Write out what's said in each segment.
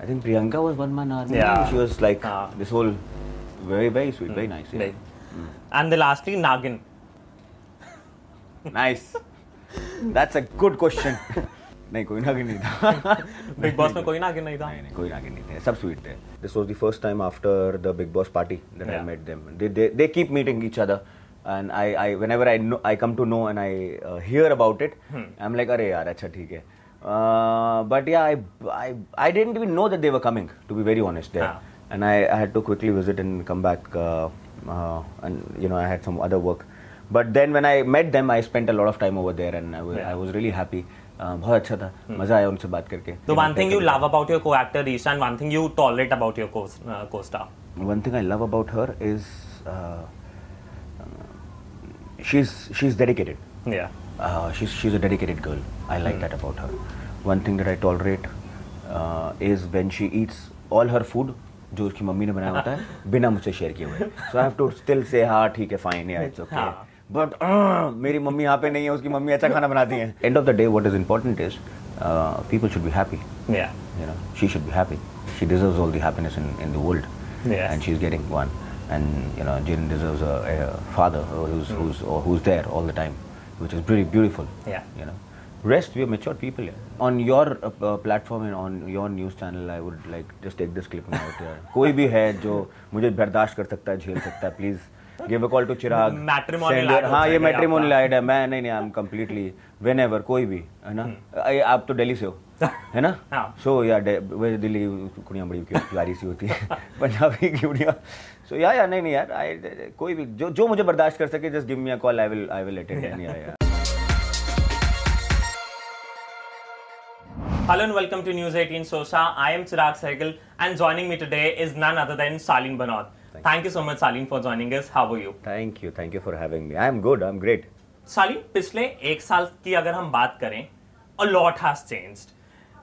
I think Priyanka was one man army. Yeah. She was like this whole very sweet, very nice. Yeah. And then lastly, Nagin. Nice. That's a good question. नहीं कोई नागिन नहीं था. Bigg Boss में कोई नागिन नहीं था. नहीं कोई नागिन नहीं थे. सब sweet थे. This was the first time after the Bigg Boss party that I met them. They keep meeting each other, and I whenever I come to know and I hear about it, I'm like अरे यार अच्छा ठीक है. But yeah, I didn't even know that they were coming, to be very honest there. And I had to quickly visit and come back, and you know I had some other work. But then when I met them, I spent a lot of time over there, and I was really happy. बहुत अच्छा था, मजा आया उनसे बात करके. So one thing you love about your co-actor Eisha, and one thing you tolerate about your co-star. One thing I love about her is she's dedicated. Yeah. She's a dedicated girl. I like that about her. One thing that I tolerate is when she eats all her food जो उसकी mummy ने बनाया होता है बिना मुझसे share किए हुए. So I have to still say हाँ ठीक है fine yeah it's okay. But मेरी मम्मी यहाँ पे नहीं है, उसकी मम्मी अच्छा खाना बनाती है. End of the day, what is important is people should be happy. Yeah. You know, she should be happy. She deserves all the happiness in the world. Yes. And she's getting one. And you know, Jiren deserves a father who's there all the time, which is pretty beautiful. Yeah. You know, rest we are mature people. Yeah. On your platform and on your news channel, I would like just take this clip out here. कोई भी है जो मुझे बर्दाश्त कर सकता है, झेल सकता है, please. Give a call to Chirag. Matrimonial ad. हाँ ये matrimonial ad है. मैं नहीं I'm completely whenever कोई भी है ना. आप तो दिल्ली से हो है ना. So yeah दिल्ली कुड़ियाँ बड़ी प्यारी सी होती है पंजाबी की कुड़ियाँ. So yeah नहीं यार कोई भी जो मुझे बर्दाश्त कर सके just give me a call. I will attend. Yeah. Hello and welcome to News 18 Showsha. I am Chirag Sehgal, and joining me today is none other than Shalin Bhanot. Thank you so much, Shalin, for joining us. How are you? Thank you for having me. I'm good. I'm great. Shalin, पिछले एक साल की अगर हम बात करें, a lot has changed.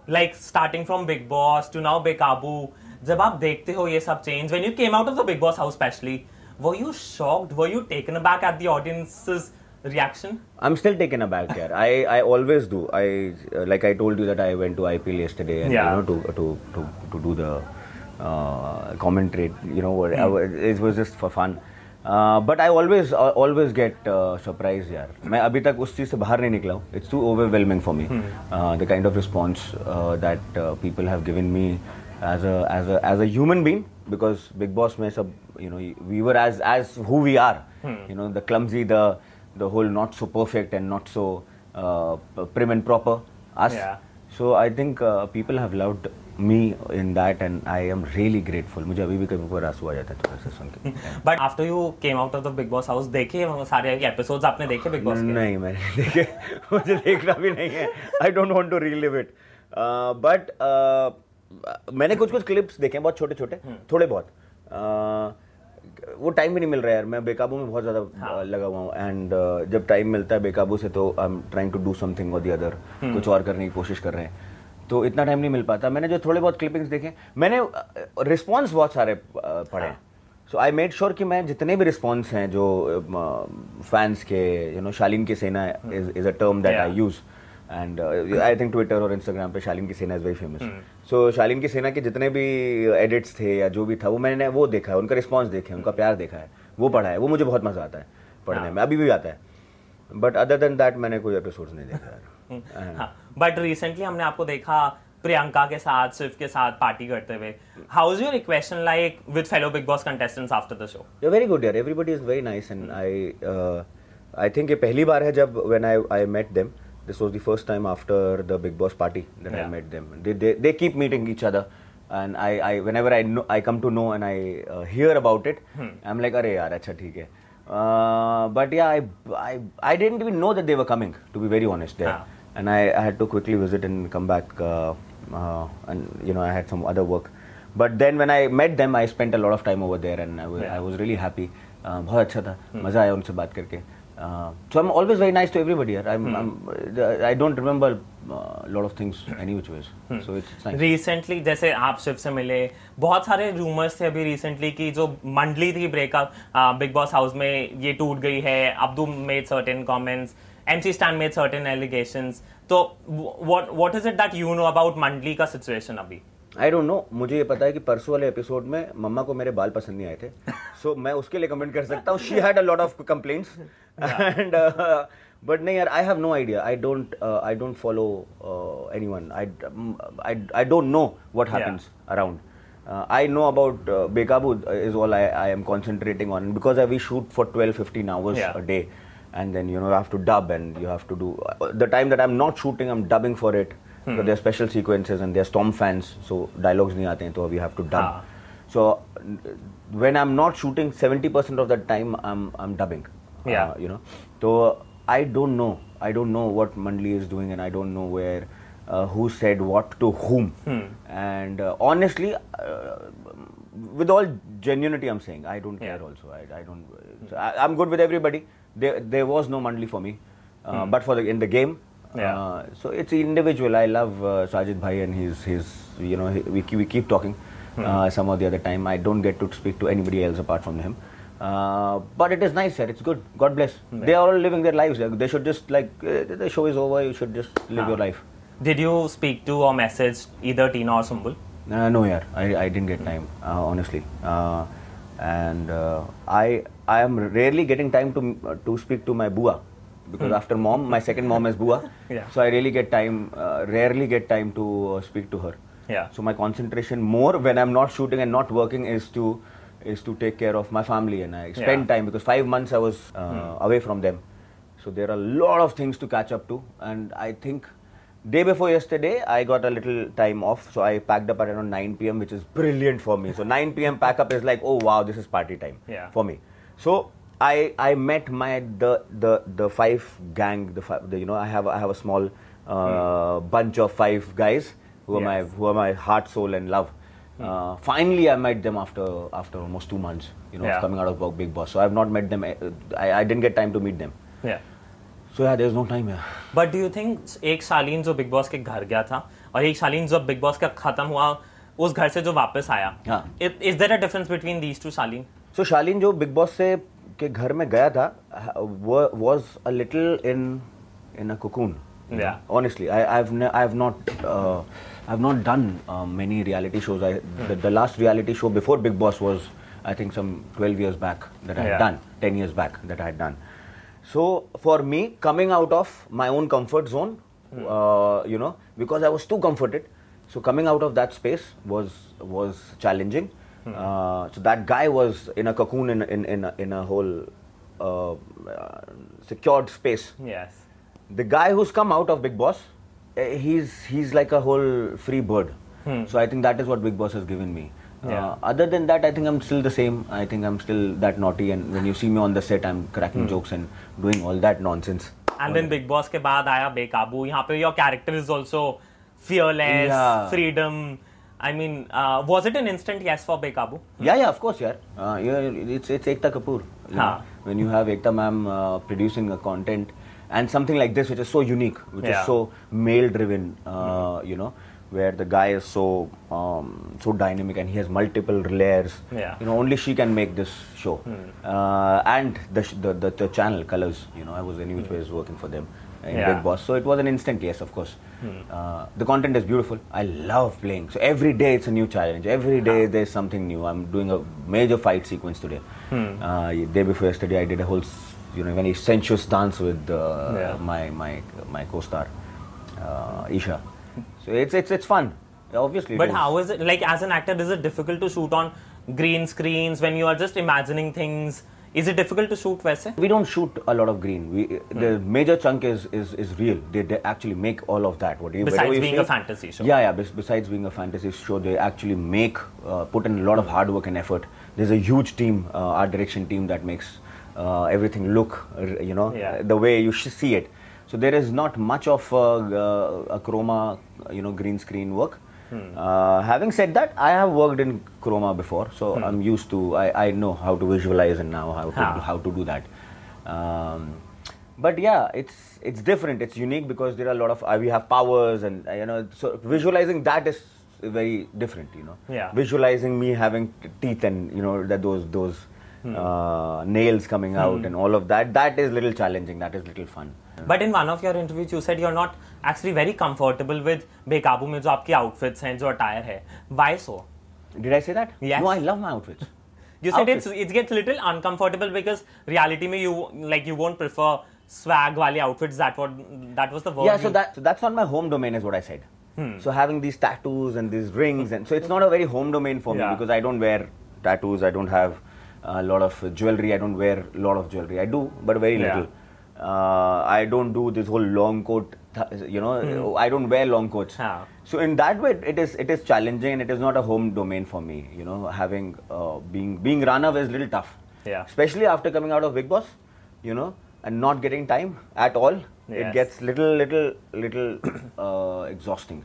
Like starting from Bigg Boss to now Bekaboo. जब आप देखते हो ये सब change, when you came out of the Bigg Boss house especially, were you shocked? Were you taken aback at the audience's reaction? I'm still taken aback here. I always do. Like I told you that I went to IPL yesterday and you know to do the commentary. You know it was just for fun. But I always get surprised यार. मैं अभी तक उस चीज़ से बाहर नहीं निकला हूँ. It's too overwhelming for me. The kind of response that people have given me as a human being, because Bigg Boss में सब you know we were as who we are. You know the clumsy, the whole not so perfect and not so prim and proper us. Yeah. So I think people have loved me in that, and I am really grateful. मुझे अभी भी कभी आंसू आ जाता है थोड़ा सा सुन के. But after you came out of the Bigg Boss house, देखे सारे episodes आपने देखे Bigg Boss के? नहीं मैंने नहीं देखे. मुझे देखना भी नहीं है. I don't want to relive it. But मैंने कुछ clips देखे हैं, बहुत छोटे थोड़े बहुत. वो टाइम भी नहीं मिल रहा है यार. मैं बेकाबू में बहुत ज़्यादा लगा हुआ हूँ, एंड जब टाइम मिलता है बेकाबू से तो I am trying to do something और दी अदर. कुछ और करने की कोशिश कर रहे हैं, तो इतना टाइम नहीं मिल पाता. मैंने जो थोड़े बहुत क्लिपिंग्स देखे, मैंने रिस्पॉन्स बहुत सारे पढ़े. सो आई मेड श्योर कि मैं जितने भी रिस्पॉन्स हैं जो फैंस के, यू नो शालीन की सेना is a term that I use, and I think Twitter और इंस्टाग्राम पे शालीन की सेना इज़ वेरी फेमस. सो शालीन की सेना के जितने भी एडिट्स थे या जो भी था, वो मैंने वो देखा है, उनका रिस्पॉन्स देखे, उनका प्यार देखा है, वो पढ़ा है. वो मुझे बहुत मज़ा आता है पढ़ने में, अभी भी आता है. बट अदर देन दैट मैंने कोई एपिसोड्स नहीं देखा यार. बट रिसेंटली हमने आपको देखा प्रियंका के साथ, शिव के साथ पार्टी करते हुए. How is your equation like with fellow Bigg Boss contestants after the show? You very good यार. Everybody is very nice, and I think ये पहली बार है जब when I met them. This was the first time after the Bigg Boss party that I met them. They keep meeting each other, and whenever I come to know and I hear about it, I'm like अरे यार अच्छा ठीक है. But yeah, I didn't even know that they were coming, to be very honest there. And I had to quickly visit and come back, and you know I had some other work. But then when I met them, I spent a lot of time over there, and I was really happy. बहुत अच्छा था, मज़ा आया उनसे बात करके. So I'm always very nice to everybody. I don't remember a lot of things any which ways. So it's nice. Recently जैसे आप शिव से मिले, बहुत सारे रूमर्स थे अभी रिसेंटली कि जो मंडली थी ब्रेकअप बिग बॉस हाउस में ये टूट गई है. Abdu made certain comments, MC Stan made certain allegations. तो what is it that you know about मंडली का situation अभी? I don't know. मुझे ये पता है कि परसों वाले एपिसोड में मम्मा को मेरे बाल पसंद नहीं आए थे, so मैं उसके लिए कमेंट कर सकता हूँ. She had a lot of complaints, and but नहीं यार, I have no idea. I don't follow anyone. I don't know what happens around. I know about Bekaboo is all I am concentrating on, because we shoot for 12-15 hours a day, and then you have to dub, and you have to do the time that I'm not shooting, I'm dubbing for it. So there are special sequences and there are storm fans, so dialogues नहीं आते हैं, तो we have to dub. So when I'm not shooting, 70% of the time I'm dubbing. So I don't know what Mandli is doing, and I don't know where who said what to whom. And honestly, with all genuinity, I'm saying I don't care. Also, I'm good with everybody. There was no Mandli for me, but for in the game. So it's individual. I love Sajid Bhai, and we keep talking some of the other time. I don't get to speak to anybody else apart from him. But it is nice, sir. It's good. God bless. They are all living their lives. They should just the show is over. You should just live your life. Did you speak to or message either Tina or Sumbul? No, yeah. I didn't get time, honestly. And I am rarely getting time to speak to my bua. Because after mom, my second mom is Bua, so I really rarely get time to speak to her. So my concentration more when I'm not shooting and not working is to take care of my family, and I spend time, because 5 months I was away from them. So there are a lot of things to catch up to, and I think day before yesterday I got a little time off, so I packed up at around 9 p.m, which is brilliant for me. So 9 p.m. pack up is like, oh wow, this is party time for me. So I met the 5 gang. I have a small bunch of 5 guys who are my heart, soul, and love. Finally, I met them after almost 2 months. Of coming out of Bigg Boss. So I have not met them. I didn't get time to meet them. So there's no time here. But do you think एक शालीन जो Bigg Boss के घर गया था और एक शालीन जो Bigg Boss का खत्म हुआ उस घर से जो वापस आया, is there a difference between these two Shalin? So Shalin जो Bigg Boss से के घर में गया था was a little in a cocoon. Honestly, I've not done many reality shows. The last reality show before Bigg Boss was, I think, some 12 years back that I had done, 10 years back that I had done. So for me, coming out of my own comfort zone, because I was too comforted, so coming out of that space was challenging. So that guy was in a cocoon in a whole secured space. The guy who's come out of Bigg Boss, he's like a whole free bird. So I think that is what Bigg Boss has given me. Other than that, I think I'm still the same. I think I'm still that naughty, and when you see me on the set, I'm cracking jokes and doing all that nonsense. And then Bigg Boss के बाद आया Bekaboo. यहाँ पे your character is also fearless, freedom. I mean, was it an instant yes for Bekaboo? Yeah, of course, it's Ekta Kapoor. When you have Ekta ma'am producing a content and something like this, which is so unique, which is so male-driven, where the guy is so dynamic and he has multiple layers. Only she can make this show. And the channel Colors. I was anyways working for them in Bigg Boss, so it was an instant yes, of course. The content is beautiful. I love playing. So every day it's a new challenge. Every day there's something new. I'm doing a major fight sequence today. Day before yesterday, I did a whole, very sensuous dance with my co-star, Eisha. So it's fun. Obviously. But how is it, like, as an actor, is it difficult to shoot on green screens when you are just imagining things? Is it difficult to shoot वैसे? We don't shoot a lot of green. The major chunk is real. They actually make all of that. Besides being a fantasy show. Besides being a fantasy show, they actually put in a lot of hard work and effort. There's a huge team, art direction team, that makes everything look, the way you should see it. So there is not much of a chroma, green screen work. Having said that, I have worked in chroma before, so I'm used to. I know how to visualize and now how to do that. But yeah, it's different. It's unique because there are a lot of we have powers, and so visualizing that is very different. Visualizing me having teeth and that those nails coming out and all of that. That is little challenging. That is little fun. But in one of your interviews, you said you're not actually very comfortable with Bekaboo में जो आपकी outfits हैं, जो attire है. Why so? Did I say that? Yes. No, I love my outfits. You said it gets little uncomfortable because reality में you won't prefer swag वाली outfits. That was the word. Yeah, so that's not my home domain, is what I said. So having these tattoos and these rings, and so it's not a very home domain for me because I don't wear tattoos. I don't have a lot of jewelry. I don't wear a lot of jewelry. I do, but very little. I don't do this whole long coat. I don't wear long coats. So in that way, it is challenging, and it is not a home domain for me. Having being run-away is a little tough. Yeah. Especially after coming out of Bigg Boss, and not getting time at all. Yes. It gets little exhausting.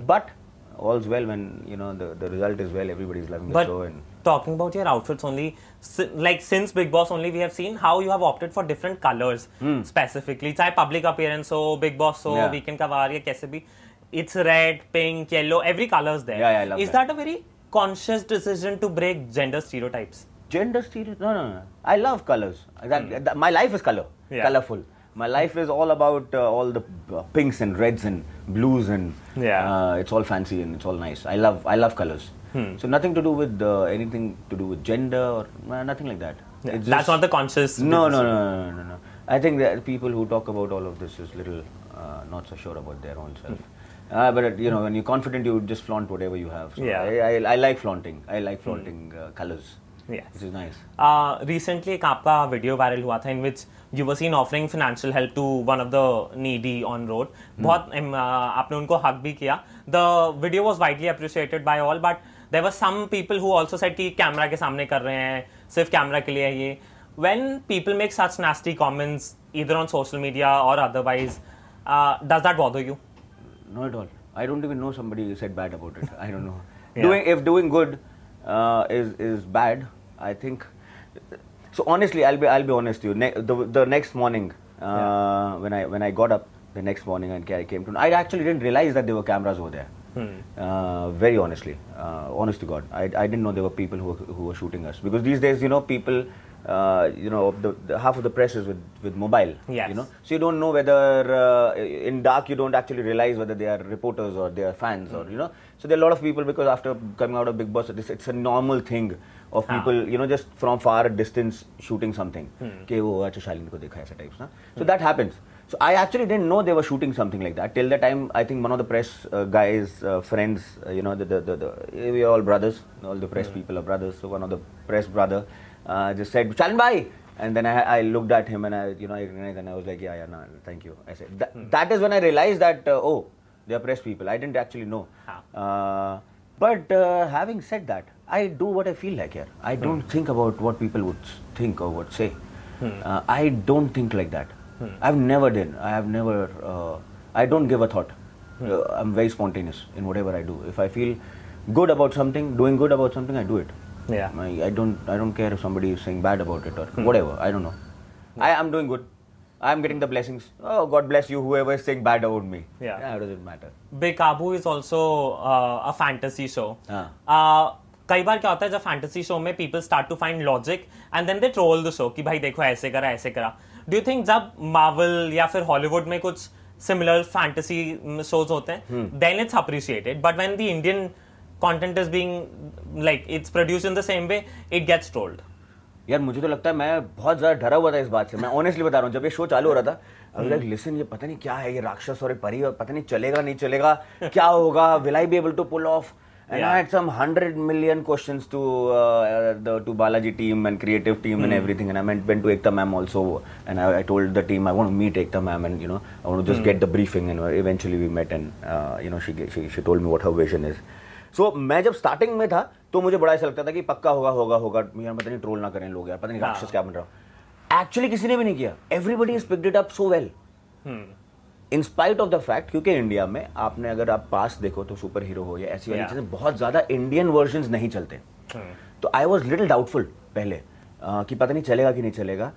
But all's well when the result is well. Everybody's loving the show. And talking about your outfits only, since Bigg Boss only, we have seen how you have opted for different colors specifically. चाहे public appearance हो, Bigg Boss हो, weekend का वार या कैसे भी, it's red, pink, yellow, every color is there. Yeah, I love Is that a very conscious decision to break gender stereotypes? Gender stereotypes? No. I love colors. My life is colorful. My life is all about all the pinks and reds and blues and it's all fancy and it's all nice. I love colors. So nothing to do with anything to do with gender or nothing like that. Yeah. That's not the conscious. No. I think that people who talk about all of this is little not so sure about their own self. But when you're confident, you just flaunt whatever you have. So I like flaunting. I like flaunting colors. Yes. Which is nice. Recently, एक आपका video viral हुआ था in which you were seen offering financial help to one of the needy on road. बहुत आपने उनको hug भी किया. The video was widely appreciated by all, but there were some people who also said कि camera के सामने कर रहे हैं, सिर्फ कैमरा के लिए है ये. When people make such nasty comments, either on social media or otherwise, does that bother you? Not at all. I don't even know somebody said bad about it. I don't know. If doing good is bad, I think. So honestly, I'll be honest with you. The next morning, when I got up the next morning and I came to, I actually didn't realize that there were cameras over there. Very honestly, honest to God, I didn't know there were people who were shooting us, because these days, people, the half of the press is with mobile. Yes. So you don't know whether in dark you don't actually realize whether they are reporters or they are fans or So there are a lot of people, because after coming out of Bigg Boss, it's a normal thing of people, just from far distance shooting something. Okay, Shalin ko dekha aisa types, na? So that happens. So I actually didn't know they were shooting something like that till the time I think one of the press guys, friends, we are all brothers. All the press people are brothers. So one of the press brother just said, "Shalin bhai," and then I looked at him and I recognized, and I was like, yeah, no, thank you. I said that is when I realized that they are press people. I didn't actually know. But having said that, I do what I feel like here. I don't think about what people would think or would say. I don't think like that. I've never done. I don't give a thought. I'm very spontaneous in whatever I do. If I feel good about something, doing good about something, I do it. Yeah. I don't care if somebody is saying bad about it or whatever. I don't know. I am doing good. I'm getting the blessings. Oh, God bless you, whoever is saying bad about me. Yeah. How does it matter? Bekaboo is also a fantasy show. कई बार क्या होता है जब fantasy show में people start to find logic and then they troll the show कि भाई देखो ऐसे करा. Do you think जब Marvel या फिर Hollywood में कुछ similar fantasy shows होते हैं, then it's appreciated. But when the Indian content is being it's produced in the same way, it gets trolled. यार मुझे तो लगता है मैं बहुत ज़्यादा डरा हुआ था इस बात से. मैं ऑनेस्टली बता रहा हूँ, जब ये शो चालू हो रहा था, I was like, listen, ये पता नहीं क्या है, ये राक्षस और परी, पता नहीं चलेगा नहीं चलेगा, क्या होगा, will I be able to pull off? And I had some 100 million questions to Balaji team and creative team and everything. And I went to Ekta ma'am also, and I told the team I want to meet Ekta ma'am and I want to just get the briefing. And eventually we met, and she told me what her vision is. So मैं जब starting में था तो मुझे बड़ा ऐसा लगता था कि पक्का होगा यार, पता नहीं ट्रोल ना करें लोग यार, पता नहीं राक्षस क्या बन रहा हो. एक्चुअली किसी ने भी नहीं किया. Everybody is picked it up so well in spite of the fact, क्योंकि इंडिया में आपने अगर आप पास देखो तो सुपर हीरो हो या ऐसी वाली चीजें बहुत ज्यादा इंडियन वर्जन्स नहीं चलते. तो आई वॉज लिटिल डाउटफुल पहले कि पता नहीं चलेगा कि नहीं चलेगा,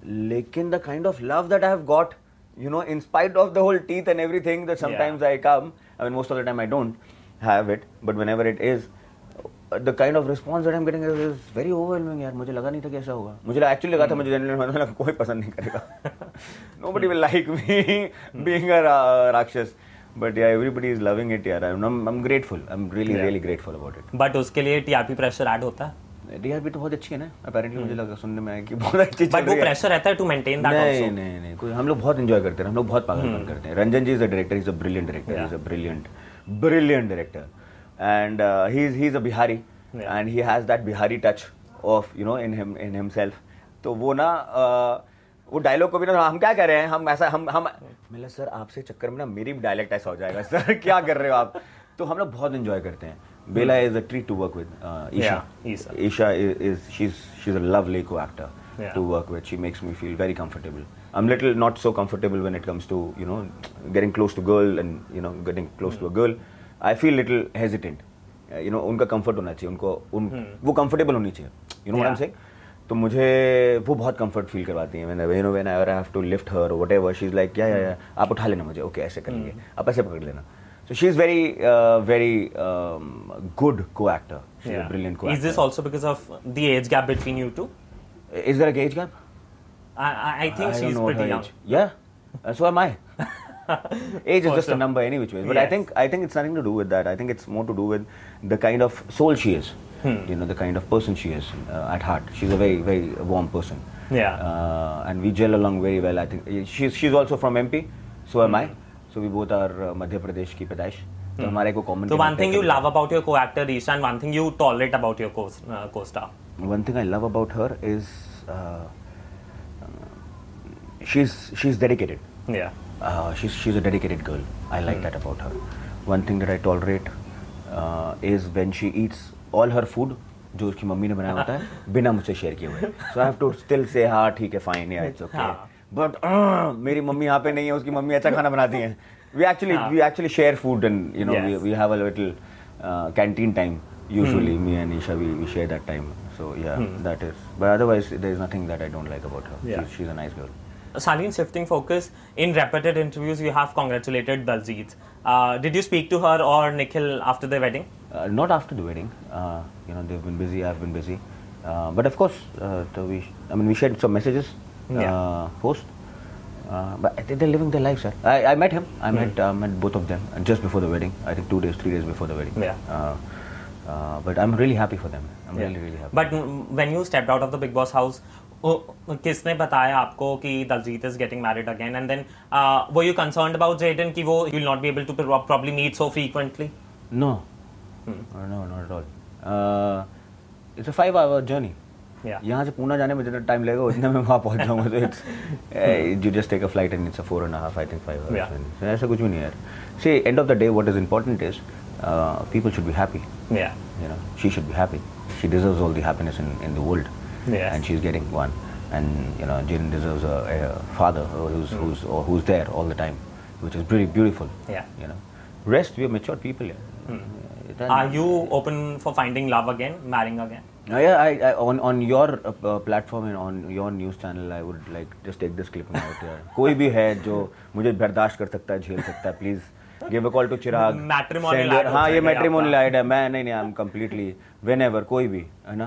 लेकिन the kind of love that I have got, in spite of the whole teeth and everything, that sometimes I come, I mean most of the time I don't have it, but whenever it is, the kind of response that I'm getting is very overwhelming यार. मुझे लगा नहीं था कि ऐसा होगा. मुझे actually लगा था मुझे genuinely लगा कोई पसंद नहीं करेगा. Nobody will like me being a rakshas. But yeah, everybody is loving it यार. I'm grateful. I'm really grateful about it. But उसके लिए TRP pressure add होता है? TRP तो बहुत अच्छी है ना. Apparently मुझे लगा सुनने में आया कि बहुत अच्छी चल रही है. But वो pressure रहता है to maintain that also. नहीं कोई हम लोग बहुत enjoy करते हैं. हम लोग बहुत पागलपन करते हैं. Ranjan ji is a director. He's a brilliant director. He's a brilliant director. And he's a Bihari. And he has that Bihari touch of in himself. तो वो ना वो डायलॉग को भी ना हम क्या कर रहे हैं हम ऐसा हम मतलब सर आपसे चक्कर में ना मेरी भी डायलेक्ट ऐसा हो जाएगा सर क्या कर रहे हो आप. तो हम लोग बहुत एंजॉय करते हैं. Bela is a treat to work with. Eisha is she's a lovely co-actor to work with. She makes me feel very comfortable. I'm little not so comfortable when it comes to getting close to girl and getting close to a girl. I feel little hesitant. उनका comfort होना चाहिए. वो comfortable होनी चाहिए. You know what I'm saying? तो मुझे वो बहुत comfort feel करवाती हैं. When I have to lift her or whatever, she's like yeah आप उठा लेना मुझे. Okay ऐसे कर लेंगे. आप ऐसे पकड़ लेना. So she's very good co-actor. She's a brilliant co-actor. Is this also because of the age gap between you two? Is there a age gap? I think she's pretty young. Yeah, so am I. Age is just a number any which way. But Yes. I think it's nothing to do with that. I think it's more to do with the kind of soul she is. The kind of person she is at heart. She's a very warm person. Yeah. And we gel along very well. I think she's also from MP. So am I. So we both are Madhya Pradesh की पैदाइश. तो हमारे को common. So one thing you love about your co-actor Eisha and one thing you tolerate about your co-star. One thing I love about her is she's dedicated. Yeah. She's a dedicated girl. I like that about her. One thing that I tolerate is when she eats all her food जो उसकी mummy ने बनाया होता है बिना मुझसे share किए हुए. So I have to still say हाँ ठीक है fine yeah it's okay. But मेरी मम्मी यहाँ पे नहीं है. उसकी मम्मी अच्छा खाना बनाती हैं. We actually share food and we have a little canteen time usually. Me and Isha we share that time. So yeah that is. But otherwise there is nothing that I don't like about her. Yeah. She's a nice girl. Shalin, shifting focus, in repeated interviews you have congratulated Dalljiet. Did you speak to her or Nikhil after the wedding? Not after the wedding. They've been busy. I've been busy. But of course, we shared some messages post. But I think they're living their lives, sir. I met him. I met both of them just before the wedding. I think 3 days before the wedding. Yeah. But I'm really happy for them. I'm really happy. But when you stepped out of the Bigg Boss house, किसने बताया आपको कि Dalljiet is getting married again? And then were you concerned about Jaden कि वो you'll not be able to probably meet so frequently? No. No, not at all. It's a 5-hour journey. यहाँ से पूना जाने में जितना टाइम लगेगा उतने में वहाँ पहुँच जाऊँगा. So it's you just take a flight and it's a 4.5 I think 5 hours. So ऐसा कुछ भी नहीं है यार. See, end of the day, what is important is people should be happy. Yeah. She should be happy. She deserves all the happiness in the world. Yes. And she's getting one. And Jaden deserves a father who's there all the time, which is really beautiful. Yeah. Rest, we are mature people. Yeah. Are you open for finding love again, marrying again? Yeah, I on your platform and on your news channel, I would like just take this clip out. कोई भी है जो मुझे बर्दाश्त कर सकता है, झेल सकता है, please give a call to Chirag. Matrimonial ad. हाँ ये matrimonial ad है. मैं नहीं I'm completely whenever कोई भी है ना.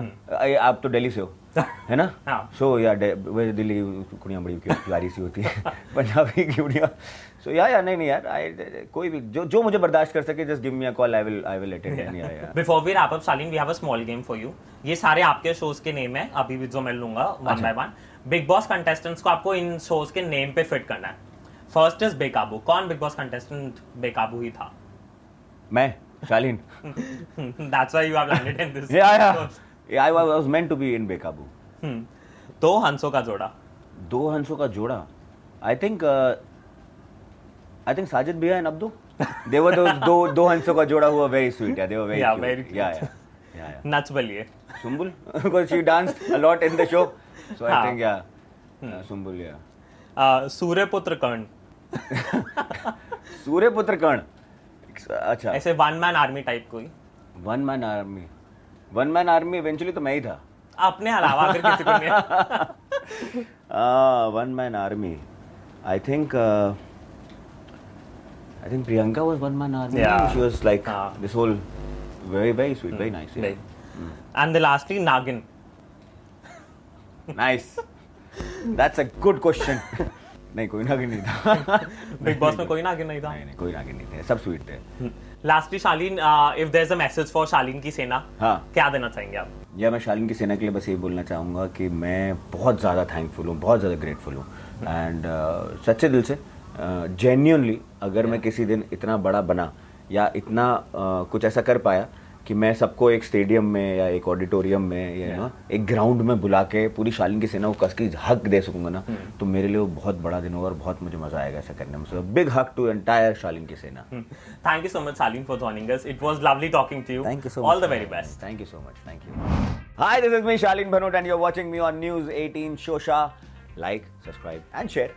आप तो दिल्ली से हो है ना. So yeah, दिल्ली कुड़ियाँ बड़ी प्यारी सी होती है. पंजाबी की कुड़ियाँ. So yeah नहीं यार. कोई भी जो मुझे बर्दाश्त कर सके, just give me a call. I will attend. Yeah. Before we wrap up, Shalin, we have a small game for you. ये सारे आपके shows के name है. अभी भी जो मैं लूँगा one by one. Big Boss contestants को आपको इन shows के name पे fit करना है. First is Bekaboo. कौन Big Boss contestant Bekaboo ही था? मैं Shalin. That's why you have landed in this. Yeah. I was meant to be in Bekaboo. दो हंसों का जोड़ा. I think Sajid Bhaiya and Abdu. They were those दो हंसों का जोड़ा who were very sweet. Yeah, they were very cute. Very cute. Yeah. Nach Baliye. Sumbul, because she danced a lot in the show. So I think Sumbul, yeah. सूर्यपुत्र कर्ण. सूर्यपुत्र कर्ण. अच्छा. ऐसे one man army type कोई. One man army eventually तो मैं ही था. अपने अलावा फिर किसी को नहीं. One man army. I think Priyanka was one man army. Yeah. She was like this whole very sweet, very nice. Yeah. And the lastly, Nagin. Nice. That's a good question. नहीं कोई नागिन नहीं था. Bigg Boss में कोई नागिन नहीं था. नहीं कोई नागिन नहीं थे. सब स्वीट थे. Lastly, Shalin, if there's a message for Shalin की सेना, हाँ. क्या देना चाहेंगे आप? या मैं शालिन की सेना के लिए बस ये बोलना चाहूँगा कि मैं बहुत ज़्यादा थैंकफुल हूँ, बहुत ज़्यादा ग्रेटफुल हूँ. एंड सच्चे दिल से जेन्युइनली अगर मैं किसी दिन इतना बड़ा बना या इतना कुछ ऐसा कर पाया कि मैं सबको एक स्टेडियम में या एक ऑडिटोरियम में या एक ग्राउंड में बुला के पूरी शालिन की सेना को कस की हक दे सकूंगा ना, तो मेरे लिए वो बहुत बड़ा दिन होगा और बहुत मुझे मजा आएगा ऐसा करने में. सो बिग हक टू एंटायर शालिन की सेना. Thank you so much, Shalin, for joining us. It was lovely talking to you. Thank you so much. All the very best. Thank you so much. Thank you. Hi, this is me, Shalin Bhanot, and you're watching me on News 18 Showsha. Like, subscribe, and share.